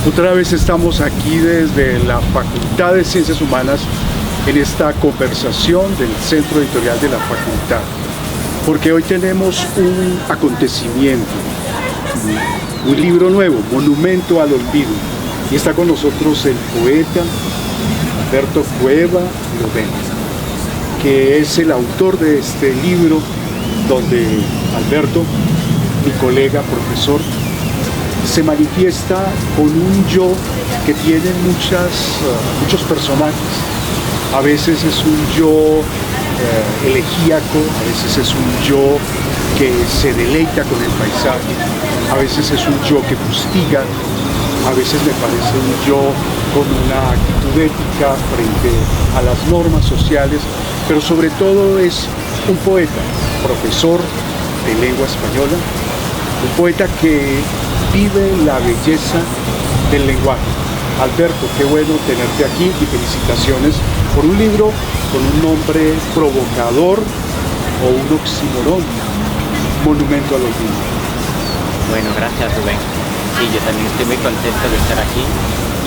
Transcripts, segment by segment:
Otra vez estamos aquí desde la Facultad de Ciencias Humanas en esta conversación del Centro Editorial de la Facultad, porque hoy tenemos un acontecimiento, un libro nuevo, Monumento al Olvido, y está con nosotros el poeta Alberto Cueva Lovén, que es el autor de este libro, donde Alberto, mi colega, profesor, se manifiesta con un yo que tiene muchos personajes. A veces es un yo elegíaco, a veces es un yo que se deleita con el paisaje, a veces es un yo que fustiga, a veces me parece un yo con una actitud ética frente a las normas sociales, pero sobre todo es un poeta, profesor de lengua española, un poeta que vive la belleza del lenguaje. Alberto, qué bueno tenerte aquí y felicitaciones por un libro con un nombre provocador o un oxímoron, Monumento al Olvido. Bueno, gracias, Rubén. Sí, yo también estoy muy contento de estar aquí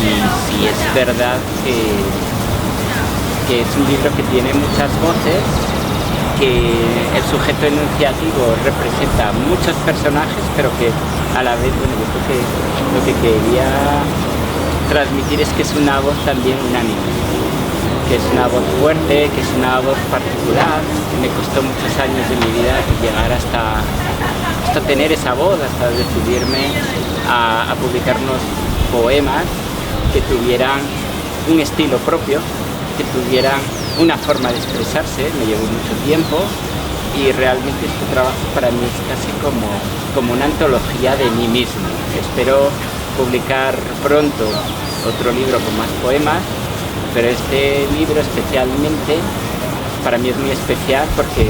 y sí es verdad que es un libro que tiene muchas voces, que el sujeto enunciativo representa muchos personajes, pero que a la vez, bueno, yo creo que lo que quería transmitir es que es una voz también unánime, que es una voz fuerte, que es una voz particular, que me costó muchos años de mi vida llegar hasta tener esa voz, hasta decidirme a publicar unos poemas que tuvieran un estilo propio, que tuvieran una forma de expresarse. Me llevó mucho tiempo y realmente este trabajo para mí es casi como una antología de mí mismo. Espero publicar pronto otro libro con más poemas, pero este libro especialmente para mí es muy especial porque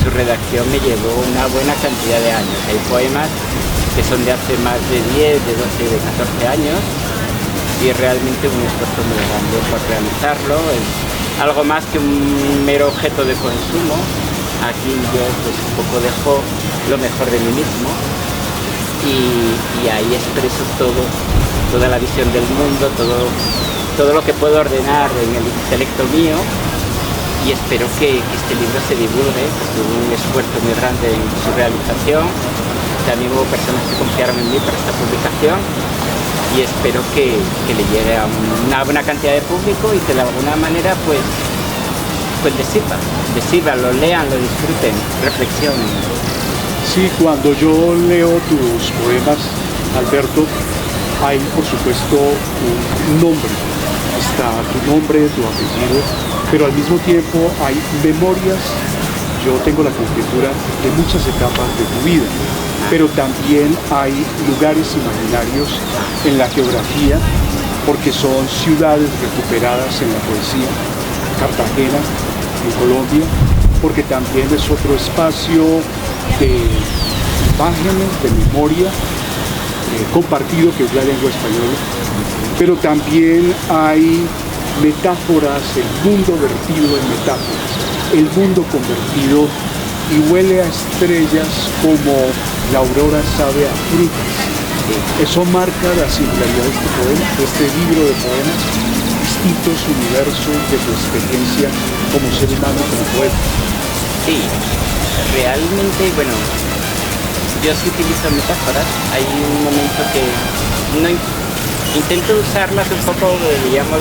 su redacción me llevó una buena cantidad de años. Hay poemas que son de hace más de 10, de 12, de 14 años y realmente un esfuerzo muy grande por realizarlo. Es algo más que un mero objeto de consumo. Aquí yo pues un poco dejo lo mejor de mí mismo y ahí expreso toda la visión del mundo, todo lo que puedo ordenar en el intelecto mío, y espero que este libro se divulgue. Tuve un esfuerzo muy grande en su realización, también hubo personas que confiaron en mí para esta publicación y espero que le llegue a una buena cantidad de público y que de alguna manera pues les sirva, lo lean, lo disfruten, reflexionen. Sí, cuando yo leo tus poemas, Alberto, hay por supuesto un nombre, está tu nombre, tu apellido, pero al mismo tiempo hay memorias. Yo tengo la conjetura de muchas etapas de tu vida, pero también hay lugares imaginarios en la geografía, porque son ciudades recuperadas en la poesía. Cartagena, en Colombia, porque también es otro espacio de imágenes, de memoria compartido, que es la lengua española, pero también hay metáforas, el mundo vertido en metáforas, el mundo convertido y huele a estrellas como la aurora sabe a frutas. Eso marca la singularidad de este poema, de este libro de poemas, distintos universos de tu experiencia como ser humano, como poeta. Sí, realmente, bueno, yo sí utilizo metáforas. Hay un momento que no intento usarlas un poco, digamos,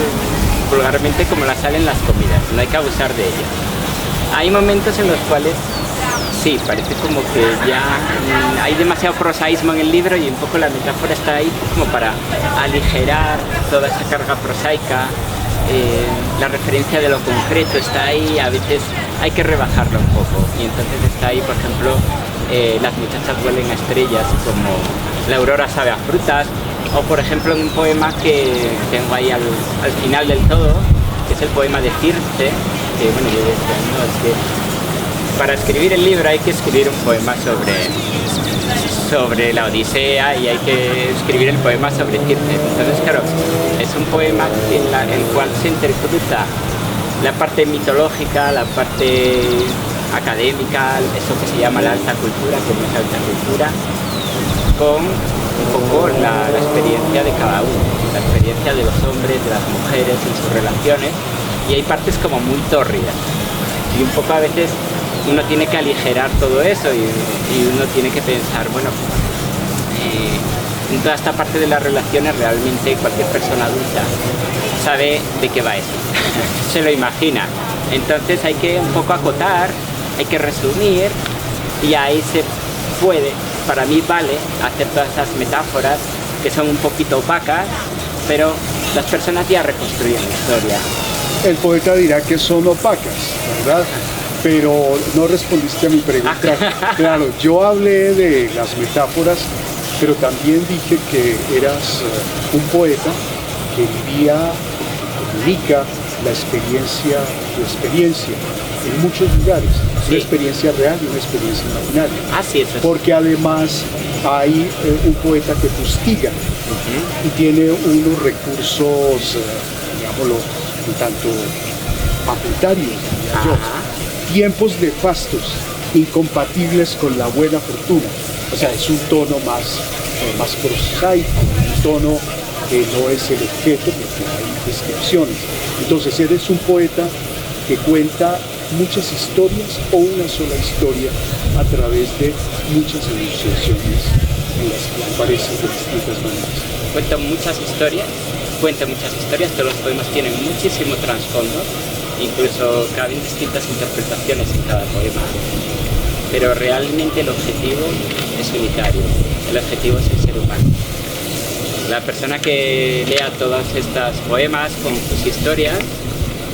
vulgarmente como las salen las comidas, no hay que abusar de ellas. Hay momentos en los cuales sí, parece como que ya hay demasiado prosaísmo en el libro y un poco la metáfora está ahí como para aligerar toda esa carga prosaica. La referencia de lo concreto está ahí, a veces hay que rebajarlo un poco y entonces está ahí, por ejemplo, las muchachas huelen a estrellas, como la aurora sabe a frutas, o por ejemplo en un poema que tengo ahí al final del todo, que es el poema de Circe, que bueno, yo decía, no, es que para escribir el libro hay que escribir un poema sobre la Odisea y hay que escribir el poema sobre Circe. Entonces, claro, es un poema en el cual se intercruza la parte mitológica, la parte académica, eso que se llama la alta cultura, que no es alta cultura, con un poco la experiencia de cada uno, la experiencia de los hombres, de las mujeres en sus relaciones, y hay partes como muy tórridas. Y un poco a veces uno tiene que aligerar todo eso y uno tiene que pensar, bueno, en toda esta parte de las relaciones realmente cualquier persona adulta sabe de qué va eso, se lo imagina. Entonces hay que un poco acotar, hay que resumir y ahí se puede, para mí vale, hacer todas esas metáforas que son un poquito opacas, pero las personas ya reconstruyen la historia. El poeta dirá que son opacas, ¿verdad? Pero no respondiste a mi pregunta. Claro, yo hablé de las metáforas, pero también dije que eras un poeta que vivía, que comunica la experiencia, tu experiencia en muchos lugares, sí. Una experiencia real y una experiencia imaginaria. Así es. Porque además hay un poeta que fustiga y tiene unos recursos, digámoslo, un tanto facultarios, diría yo. Tiempos nefastos, incompatibles con la buena fortuna. O sea, es un tono más prosaico, un tono que no es el objeto, porque hay descripciones. Entonces, eres un poeta que cuenta muchas historias o una sola historia a través de muchas enunciaciones en las que aparecen de distintas maneras. Cuenta muchas historias, todos los poemas tienen muchísimo trasfondo, incluso caben distintas interpretaciones en cada poema, pero realmente el objetivo es unitario, el objetivo es el ser humano. La persona que lea todos estos poemas con sus historias,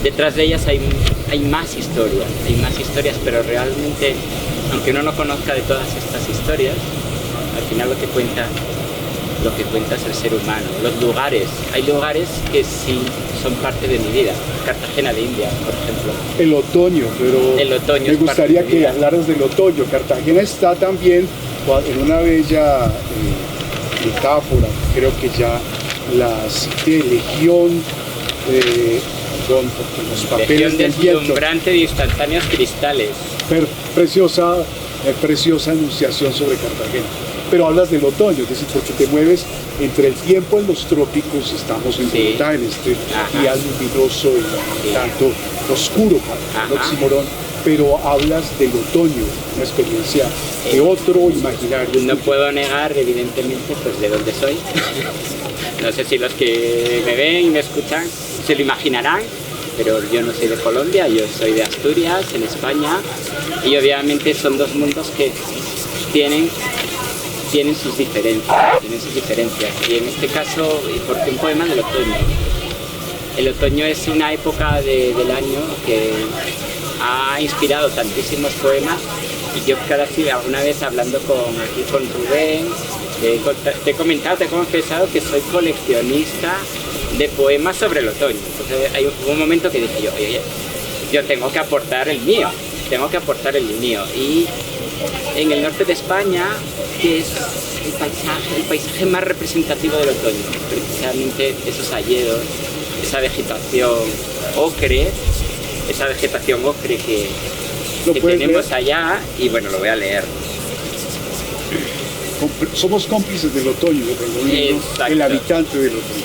detrás de ellas hay más historias, pero realmente, aunque uno no conozca de todas estas historias, al final lo que cuenta es el ser humano. Los lugares, hay lugares que sí son parte de mi vida. Cartagena de Indias, por ejemplo. El otoño, pero el otoño me gustaría que hablaras del otoño. Cartagena está también en una bella metáfora, creo que ya la cité, Legión, porque los papeles Legión deslumbrante de instantáneos cristales. Preciosa enunciación sobre Cartagena. Pero hablas del otoño, es decir, porque te mueves entre el tiempo en los trópicos, estamos en Bogotá, en este día luminoso y tanto oscuro para el oxímoron, pero hablas del otoño, una experiencia de otro imaginario. No puedo negar, evidentemente, pues de dónde soy. No sé si los que me ven y me escuchan se lo imaginarán, pero yo no soy de Colombia, yo soy de Asturias, en España, y obviamente son dos mundos que tienen sus diferencias, y en este caso, ¿por qué un poema del otoño? El otoño es una época del año que ha inspirado tantísimos poemas, y yo alguna vez hablando con Rubén, te he confesado que soy coleccionista de poemas sobre el otoño. Entonces hubo un momento que dije yo tengo que aportar el mío, y en el norte de España, que es el paisaje más representativo del otoño, precisamente esos hayedos, esa vegetación ocre que tenemos allá, y bueno, lo voy a leer. Somos cómplices del otoño, el habitante del otoño.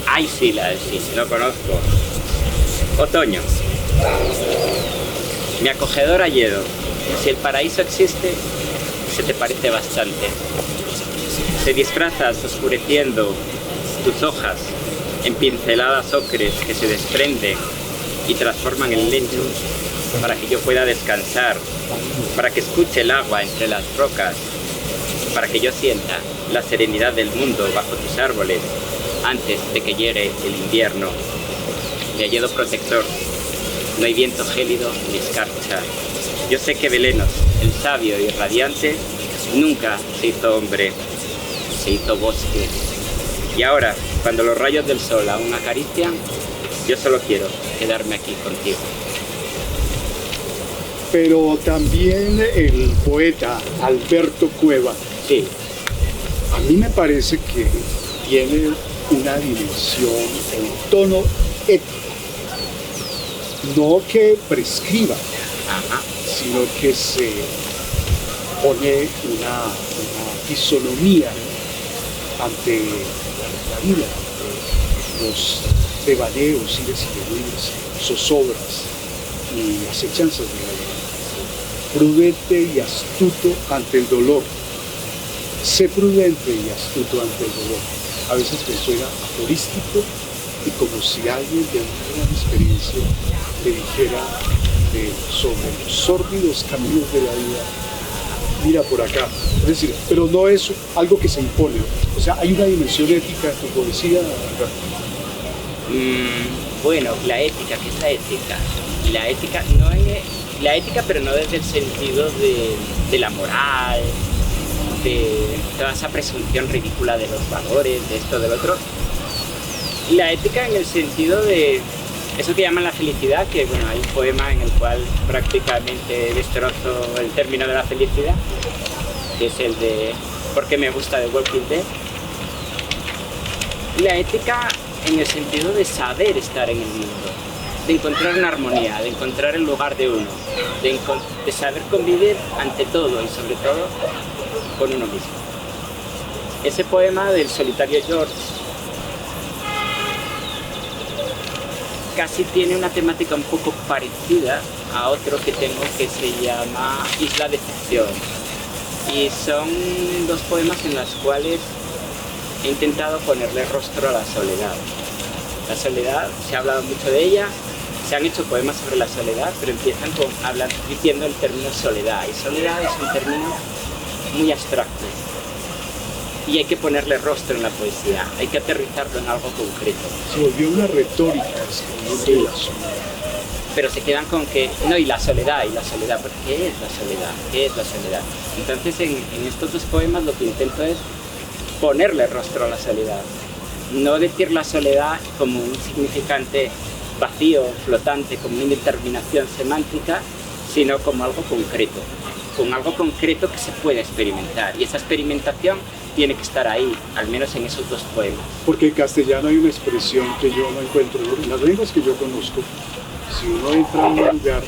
Ay, sí, lo conozco. Otoño. Mi acogedor hayedo. Si el paraíso existe, se te parece bastante. Te disfrazas oscureciendo tus hojas en pinceladas ocres que se desprenden y transforman el lecho para que yo pueda descansar, para que escuche el agua entre las rocas, para que yo sienta la serenidad del mundo bajo tus árboles antes de que hiere el invierno. Mi hayedo protector, no hay viento gélido ni escarcha. Yo sé que Belenos, el sabio y radiante, nunca se hizo hombre, se hizo bosque. Y ahora, cuando los rayos del sol aún acarician, yo solo quiero quedarme aquí contigo. Pero también el poeta Alberto Cueva, sí, a mí me parece que tiene una dimensión, un tono ético, no que prescriba, sino que se pone una fisonomía ante la vida, ante los devaneos, ires y venidas, zozobras y acechanzas de la vida. Prudente y astuto ante el dolor. Sé prudente y astuto ante el dolor. A veces me suena aforístico y como si alguien de una gran experiencia le dijera sobre los sórdidos caminos de la vida, mira por acá. Es decir, pero no es algo que se impone. O sea, hay una dimensión ética en tu poesía. Bueno, la ética, ¿qué es la ética? La ética no es la ética, pero no desde el sentido de la moral, de toda esa presunción ridícula de los valores, de esto, del otro. La ética en el sentido de eso que llaman la felicidad, que bueno, hay un poema en el cual prácticamente destrozo el término de la felicidad, que es el de ¿Por qué me gusta de Walking Dead? La ética en el sentido de saber estar en el mundo, de encontrar una armonía, de encontrar el lugar de uno, de saber convivir ante todo y sobre todo con uno mismo. Ese poema del solitario George casi tiene una temática un poco parecida a otro que tengo que se llama Isla de Excepción. Y son dos poemas en los cuales he intentado ponerle rostro a la soledad. La soledad, se ha hablado mucho de ella, se han hecho poemas sobre la soledad, pero empiezan diciendo el término soledad. Y soledad es un término muy abstracto. Y hay que ponerle rostro en la poesía, hay que aterrizarlo en algo concreto. Se volvió una retórica escribiendo la soledad. Pero se quedan con que, no, y la soledad, ¿pero qué es la soledad? ¿Qué es la soledad? Entonces en estos dos poemas lo que intento es ponerle rostro a la soledad. No decir la soledad como un significante vacío, flotante, como una indeterminación semántica, sino como algo concreto, con algo concreto que se puede experimentar. Y esa experimentación tiene que estar ahí, al menos en esos dos poemas. Porque en castellano hay una expresión que yo no encuentro, en las lenguas que yo conozco, si uno entra a un lugar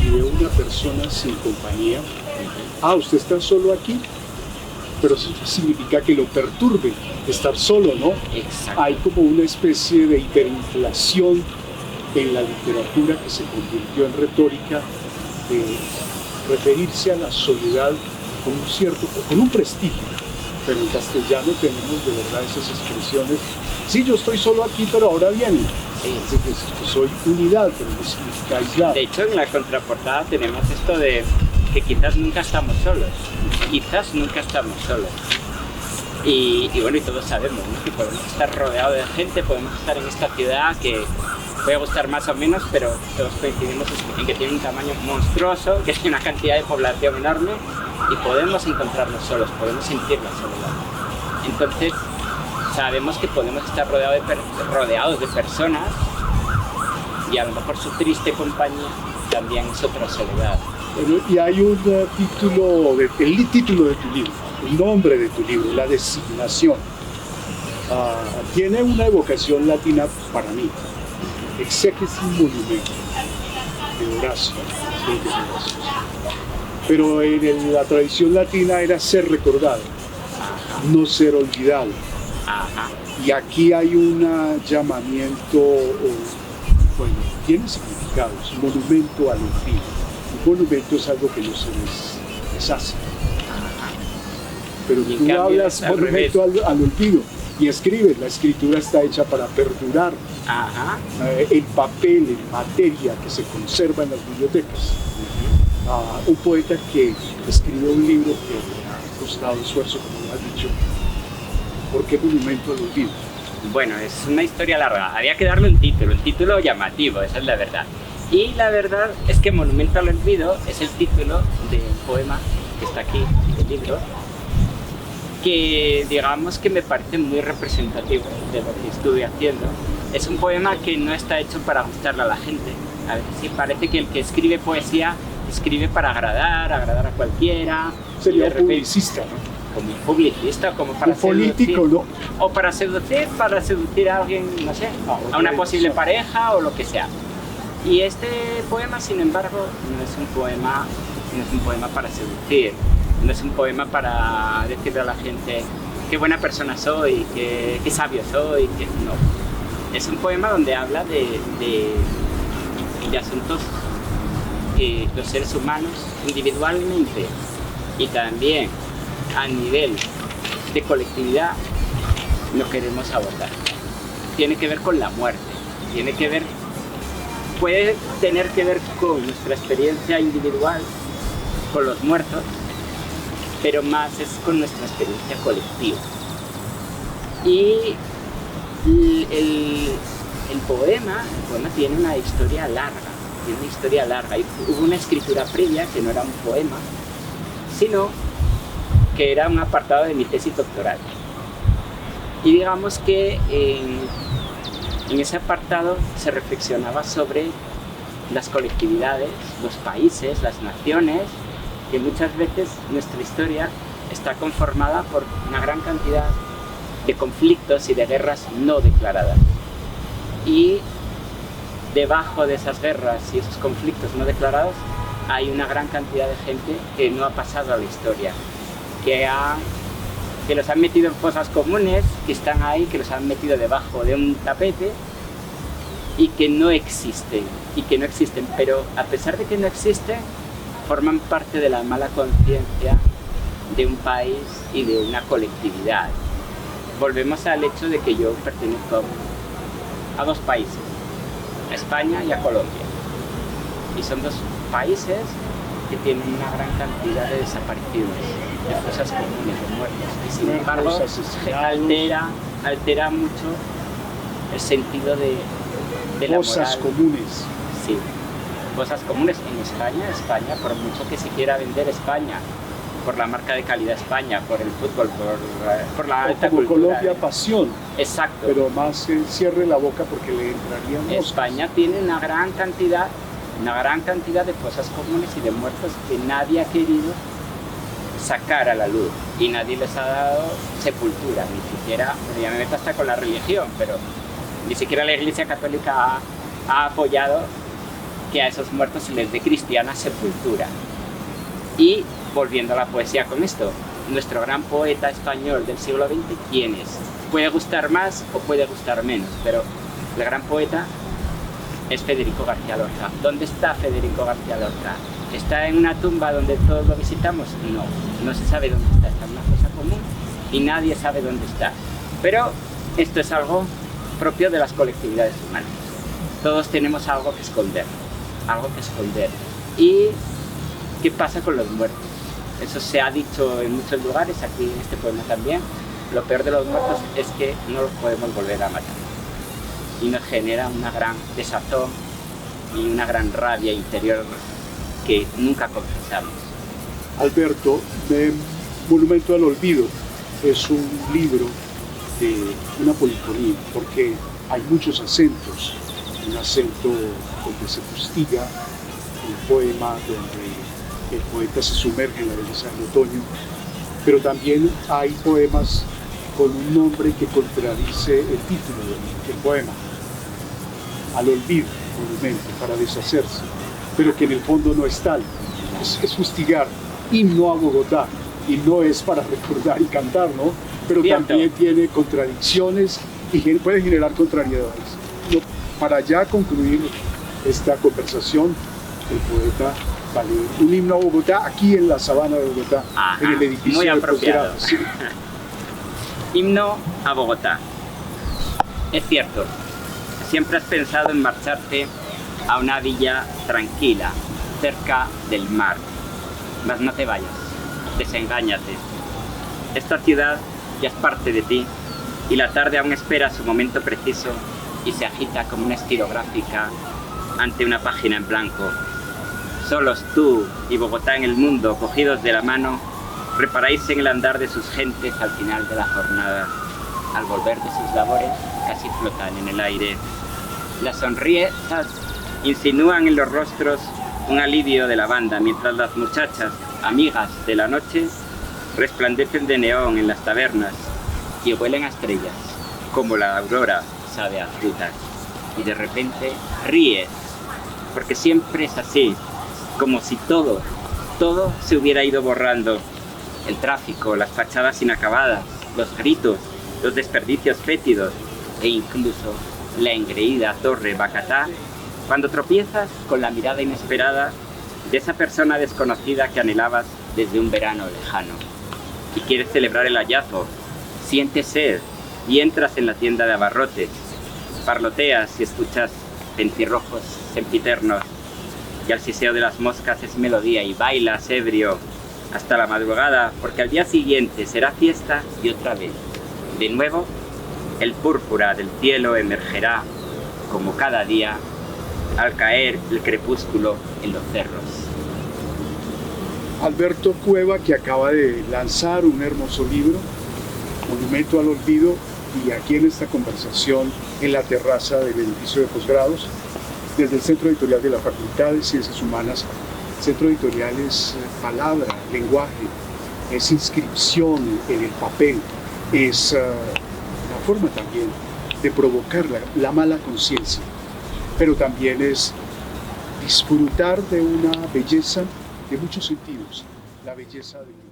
y ve a una persona sin compañía, usted está solo aquí, pero eso significa que lo perturbe estar solo, ¿no? Exacto. Hay como una especie de hiperinflación en la literatura que se convirtió en retórica de referirse a la soledad con un prestigio. Pero en castellano tenemos de verdad esas expresiones. Sí, yo estoy solo aquí, pero ahora viene. Sí. Que soy unidad, pero no significa aislado. De hecho, en la contraportada tenemos esto de que quizás nunca estamos solos. Quizás nunca estamos solos. Y bueno, y todos sabemos, ¿no? Que podemos estar rodeados de gente, podemos estar en esta ciudad que puede gustar más o menos, pero todos coincidimos en que tiene un tamaño monstruoso, que tiene una cantidad de población enorme, y podemos encontrarnos solos, podemos sentir la soledad. Entonces, sabemos que podemos estar rodeados de personas, y a lo mejor su triste compañía también es otra soledad. Y hay un título, el título de tu libro, el nombre de tu libro, la designación. Tiene una evocación latina para mí. Exegesis monumento, de Horacio. Pero en la tradición latina era ser recordado, no ser olvidado. Y aquí hay un llamamiento, bueno, tiene significados, monumento al olvido. Un monumento es algo que no se deshace. Pero tú hablas monumento al olvido y escribes, la escritura está hecha para perdurar. El papel, en materia que se conserva en las bibliotecas. Un poeta que escribió un libro que ha costado esfuerzo, como has dicho. ¿Por qué monumento al olvido? Bueno, es una historia larga, había que darle un título llamativo, esa es la verdad. Y la verdad es que Monumento al Olvido es el título del poema que está aquí, el libro, que digamos que me parece muy representativo de lo que estuve haciendo. Es un poema que no está hecho para gustarle a la gente. A veces sí parece que el que escribe poesía escribe para agradar a cualquiera. Sería un publicista, ¿no? Como un publicista, como para un político, seducir, ¿no? O para seducir a alguien, no sé, a una posible pareja o lo que sea. Y este poema, sin embargo, no es un poema para seducir, no es un poema para decirle a la gente qué buena persona soy, qué sabio soy, que no. Es un poema donde habla de asuntos que los seres humanos individualmente y también a nivel de colectividad no queremos abordar. Tiene que ver con la muerte, puede tener que ver con nuestra experiencia individual, con los muertos, pero más es con nuestra experiencia colectiva. Y el poema tiene una historia larga, y hubo una escritura previa que no era un poema, sino que era un apartado de mi tesis doctoral. Y digamos que en ese apartado se reflexionaba sobre las colectividades, los países, las naciones, que muchas veces nuestra historia está conformada por una gran cantidad de conflictos y de guerras no declaradas. Y debajo de esas guerras y esos conflictos no declarados hay una gran cantidad de gente que no ha pasado a la historia, que los han metido en fosas comunes, que están ahí, que los han metido debajo de un tapete y que no existen, pero a pesar de que no existen, forman parte de la mala conciencia de un país y de una colectividad. Volvemos al hecho de que yo pertenezco a dos países, a España y a Colombia, y son dos países que tienen una gran cantidad de desapariciones, de fosas comunes, de muertos, y sin embargo altera mucho el sentido de la moral. Fosas comunes. Sí, fosas comunes en España, por mucho que se quiera vender España, por la marca de calidad España, por el fútbol, por la alta como cultura. Colombia, pasión. Exacto. Pero más cierre la boca porque le entrarían moscas. España tiene una gran cantidad de fosas comunes y de muertos que nadie ha querido sacar a la luz y nadie les ha dado sepultura, ni siquiera, ya me meto hasta con la religión, pero ni siquiera la Iglesia Católica ha apoyado que a esos muertos se les dé cristiana sepultura. Y volviendo a la poesía con esto, nuestro gran poeta español del siglo XX, ¿quién es? Puede gustar más o puede gustar menos, pero el gran poeta es Federico García Lorca. ¿Dónde está Federico García Lorca? ¿Está en una tumba donde todos lo visitamos? No se sabe dónde está en una fosa común y nadie sabe dónde está. Pero esto es algo propio de las colectividades humanas. Todos tenemos algo que esconder. ¿Y qué pasa con los muertos? Eso se ha dicho en muchos lugares, aquí en este poema también. Lo peor de los muertos es que no los podemos volver a matar. Y nos genera una gran desazón y una gran rabia interior que nunca confesamos. Alberto, Monumento al Olvido es un libro de una polifonía, porque hay muchos acentos. Un acento donde se fustiga, un poema donde el poeta se sumerge en la belleza del otoño, pero también hay poemas con un nombre que contradice el título del poema. Al olvido, monumento, para deshacerse, pero que en el fondo no es tal. Es fustigar, himno a Bogotá, y no es para recordar y cantar, ¿no? Pero Cierto. También tiene contradicciones y puede generar contrariedades. Para ya concluir esta conversación, el poeta va a leer un himno a Bogotá aquí en la sabana de Bogotá, en el edificio muy de apropiado. posgrado. Sí. Himno a Bogotá. Es cierto, siempre has pensado en marcharte a una villa tranquila, cerca del mar. Mas no te vayas, desengáñate. Esta ciudad ya es parte de ti y la tarde aún espera su momento preciso y se agita como una estilográfica ante una página en blanco. Solos tú y Bogotá en el mundo, cogidos de la mano, reparáis en el andar de sus gentes al final de la jornada. Al volver de sus labores, casi flotan en el aire. Las sonrisas insinúan en los rostros un alivio de la banda, mientras las muchachas, amigas de la noche, resplandecen de neón en las tabernas y huelen a estrellas, como la aurora sabe a frutas. Y de repente ríes, porque siempre es así, como si todo se hubiera ido borrando. El tráfico, las fachadas inacabadas, los gritos, los desperdicios fétidos e incluso la engreída torre Bacatá, cuando tropiezas con la mirada inesperada de esa persona desconocida que anhelabas desde un verano lejano y quieres celebrar el hallazgo, sientes sed y entras en la tienda de abarrotes, parloteas y escuchas pentirrojos sempiternos y al siseo de las moscas es melodía y bailas ebrio hasta la madrugada, porque al día siguiente será fiesta y otra vez, de nuevo, el púrpura del cielo emergerá como cada día al caer el crepúsculo en los cerros. Alberto Cueva, que acaba de lanzar un hermoso libro, Monumento al Olvido, y aquí en esta conversación en la terraza del edificio de posgrados, desde el Centro Editorial de la Facultad de Ciencias Humanas. Centro Editorial es palabra, lenguaje, es inscripción en el papel, es una forma también de provocar la mala conciencia, pero también es disfrutar de una belleza de muchos sentidos, la belleza de